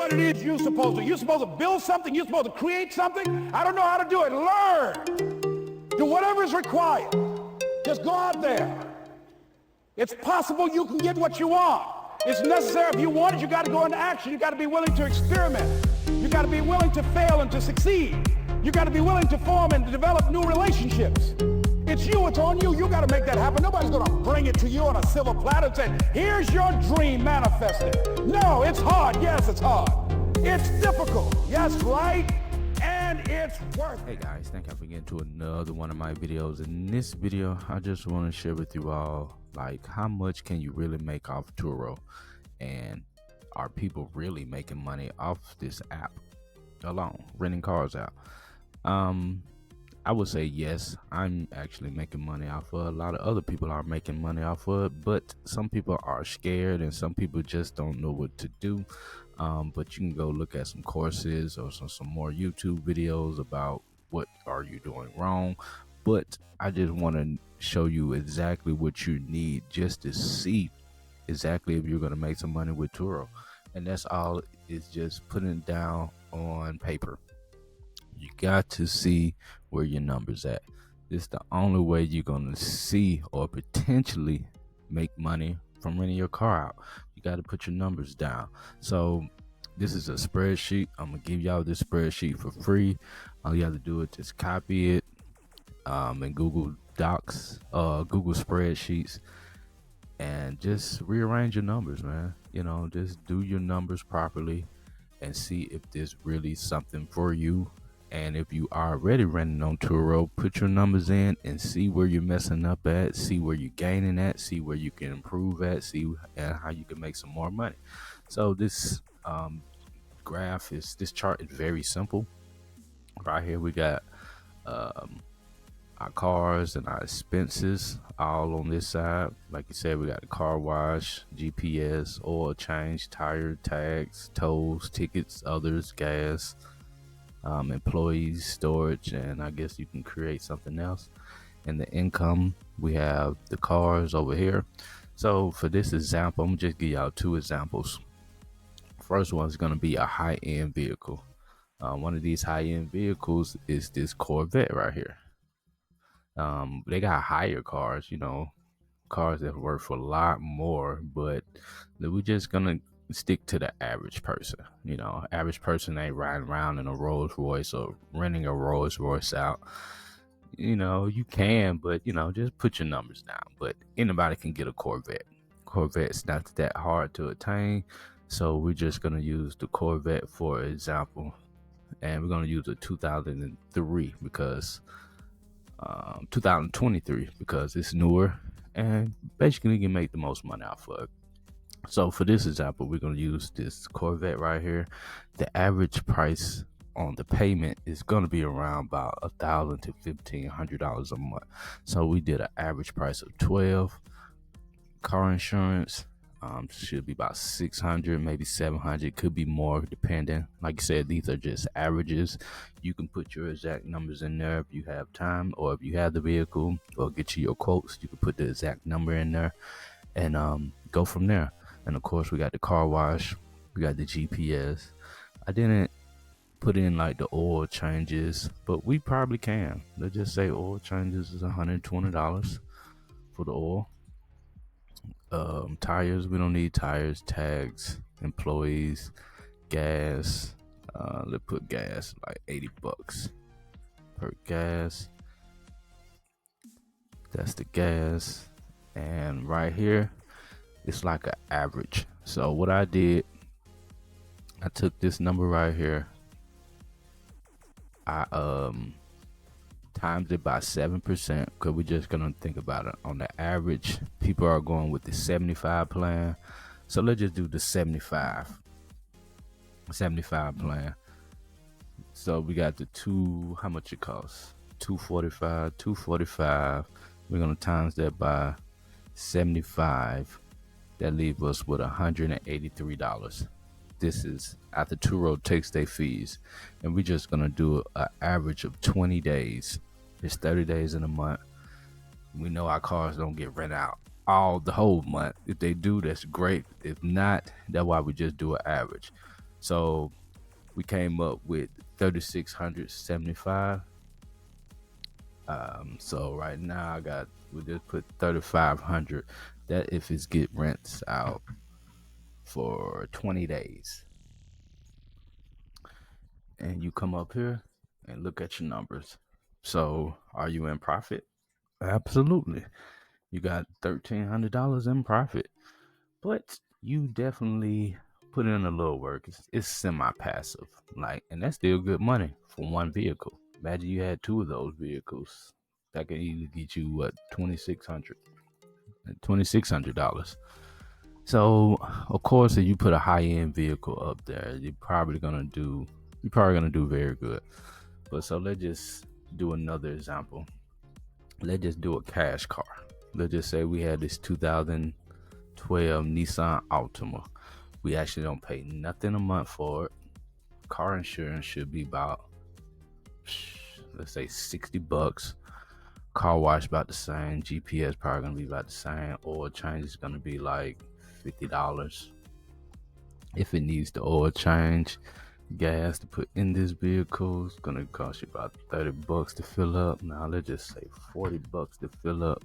what it is you're supposed to do. You're supposed to build something. You're supposed to create something. I don't know how to do it. Learn. Do whatever is required. Just go out there. It's possible you can get what you want. It's necessary. If you want it, you got to go into action. You got to be willing to experiment. You got to be willing to fail and to succeed. You got to be willing to form and to develop new relationships. It's you, it's on you. You got to make that happen. Nobody's going to bring it to you on a silver platter and say, here's your dream manifested. No, it's hard. Yes, it's hard. It's difficult. Yes, right? And it's worth it. Hey guys, thank you for getting to another one of my videos. In this video, I just want to share with you all, like, how much can you really make off Turo? And are people really making money off this app alone, renting cars out? I would say yes, I'm actually making money off of it. A lot of other people are making money off of it, but some people are scared and some people just don't know what to do. But you can go look at some courses or some more YouTube videos about what are you doing wrong. But I just want to show you exactly what you need just to see exactly if you're going to make some money with Turo. And that's all, is just putting it down on paper. You got to see where your numbers at. It's the only way you're going to see or potentially make money from renting your car out. You got to put your numbers down. So this is a spreadsheet. I'm gonna give y'all this spreadsheet for free. All you have to do is just copy it in Google Docs, Google Spreadsheets, and just rearrange your numbers, man. You know, just do your numbers properly and see if there's really something for you. And if you are already renting on Turo, put your numbers in and see where you're messing up at, see where you're gaining at, see where you can improve at, see how you can make some more money. So this this chart is very simple. Right here we got our cars and our expenses all on this side. Like you said, we got the car wash, GPS, oil change, tire, tags, tolls, tickets, others, gas, employees, storage, and I guess you can create something else. And the income, we have the cars over here. So for this example, I'm gonna just give y'all two examples. First one is going to be a high-end vehicle. One of these high-end vehicles is this Corvette right here. They got higher cars, you know, cars that are worth a lot more, but we're just going to stick to the average person. You know, average person ain't riding around in a Rolls Royce or renting a Rolls Royce out. You know, you can, but, you know, just put your numbers down. But anybody can get a Corvette. Corvette's not that hard to attain. So we're just going to use the Corvette for example, and we're going to use a 2003 because 2023 because it's newer and basically you can make the most money off of it. So for this example, we're going to use this Corvette right here. The average price on the payment is going to be around about $1,000 to $1,500 a month. So we did an average price of 12. Car insurance should be about 600, maybe 700, could be more depending. Like I said, these are just averages. You can put your exact numbers in there if you have time, or if you have the vehicle, or get you your quotes, you can put the exact number in there and go from there. And of course, we got the car wash, we got the GPS. I didn't put in like the oil changes, but we probably can. Let's just say oil changes is $120 for the oil. Tires, we don't need tires, tags, employees, gas. Let's put gas like $80 per gas. That's the gas. And right here, it's like an average. So what I did, I took this number right here. I times it by 7% because we're just gonna think about it. On the average, people are going with the 75 plan, so let's just do the 75 plan. So we got the how much it costs, 245. We're gonna times that by 75. That leaves us with $183. This is after Turo takes their fees, and we're just gonna do an average of 20 days. It's 30 days in a month. We know our cars don't get rented out the whole month. If they do, that's great. If not, that's why we just do an average. So we came up with 3,675. So right now we just put 3,500. That if it's get rents out for 20 days. And you come up here and look at your numbers. So are you in profit? Absolutely. You got $1,300 in profit. But you definitely put in a little work. It's semi-passive, and that's still good money for one vehicle. Imagine you had two of those vehicles. That could easily get you what, $2,600. So of course, if you put a high-end vehicle up there, you're probably gonna do very good. But so let's just do another example. Let's just do a cash car. Let's just say we had this 2012 Nissan Altima. We actually don't pay nothing a month for it. Car insurance should be about, let's say, $60. Car wash about the same. GPS probably gonna be about the same. Oil change is gonna be like $50 if it needs the oil change. Gas to put in this vehicle is gonna cost you about $30 to fill up. Now let's just say $40 to fill up,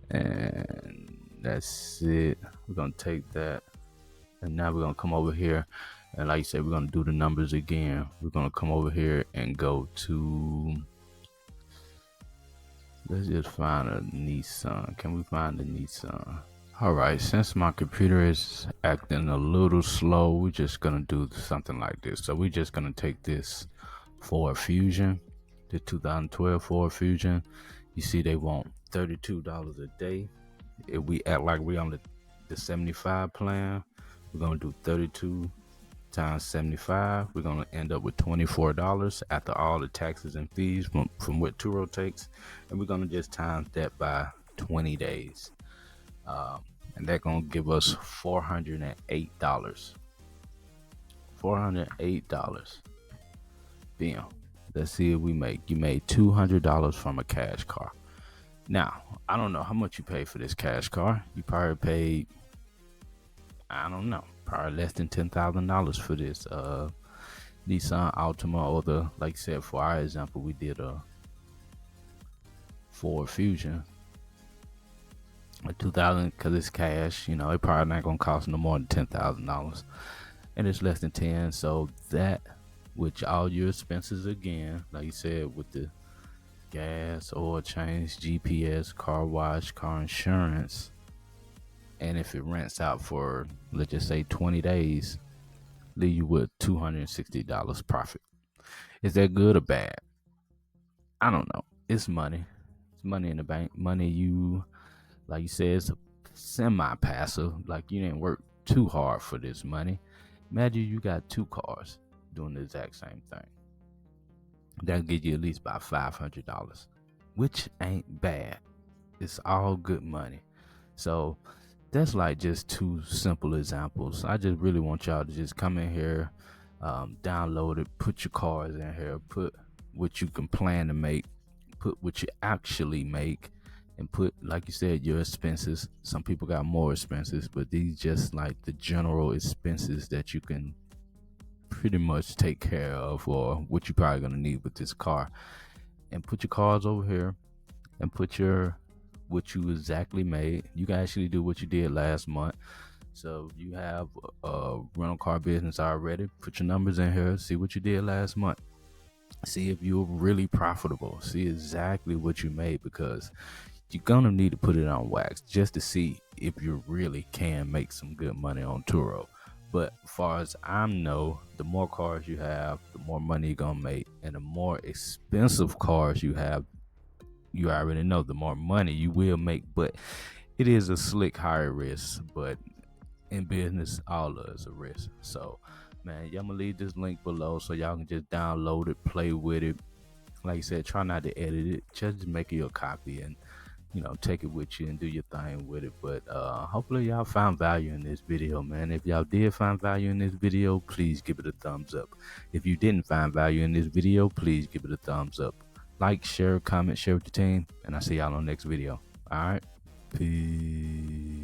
and that's it. We're gonna take that, and now we're gonna come over here, and like you said, we're gonna do the numbers again. We're gonna come over here and go to, let's just find a Nissan. Can we find a Nissan? All right, since my computer is acting a little slow, we're just gonna do something like this. So we're just gonna take this Ford Fusion, the 2012 Ford Fusion. You see they want $32 a day. If we act like we're on the 75 plan, we're gonna do 32 times 75. We're gonna end up with $24 after all the taxes and fees from what Turo takes, and we're gonna just times that by 20 days. And that's gonna give us $408. $408. Bam. Let's see if you made $200 from a cash car. Now, I don't know how much you paid for this cash car. You probably paid, I don't know, probably less than $10,000 for this Nissan Altima, or like I said, for our example, we did a Ford Fusion. A 2000, because it's cash, it probably not gonna cost no more than $10,000, and it's less than 10. So that, with all your expenses again, like you said, with the gas, oil change, GPS, car wash, car insurance, and if it rents out for, let's just say, 20 days, leave you with $260 profit. Is that good or bad? I don't know. It's money. It's money in the bank. Money you, like you said, it's semi-passive. Like, you didn't work too hard for this money. Imagine you got two cars doing the exact same thing. That'll get you at least about $500, which ain't bad. It's all good money. So that's like just two simple examples. I just really want y'all to just come in here, download it, put your cars in here, put what you can plan to make, put what you actually make, and put, like you said, your expenses. Some people got more expenses, but these just like the general expenses that you can pretty much take care of, or what you're probably gonna need with this car. And put your cars over here, and put what you exactly made. You can actually do what you did last month. So you have a rental car business already. Put your numbers in here, see what you did last month. See if you're really profitable. See exactly what you made, because you're gonna need to put it on wax just to see if you really can make some good money on Turo. But as far as I know, the more cars you have, the more money you're gonna make. And the more expensive cars you have, you already know, the more money you will make. But it is a slick higher risk. But in business, all of it's a risk. So, man, I'm gonna leave this link below so y'all can just download it, play with it. Like I said, try not to edit it. Just make you a copy and take it with you and do your thing with it. But hopefully y'all found value in this video, man. If y'all did find value in this video, please give it a thumbs up. If you didn't find value in this video, please give it a thumbs up. Like, share, comment, share with your team, and I'll see y'all on the next video. All right, peace.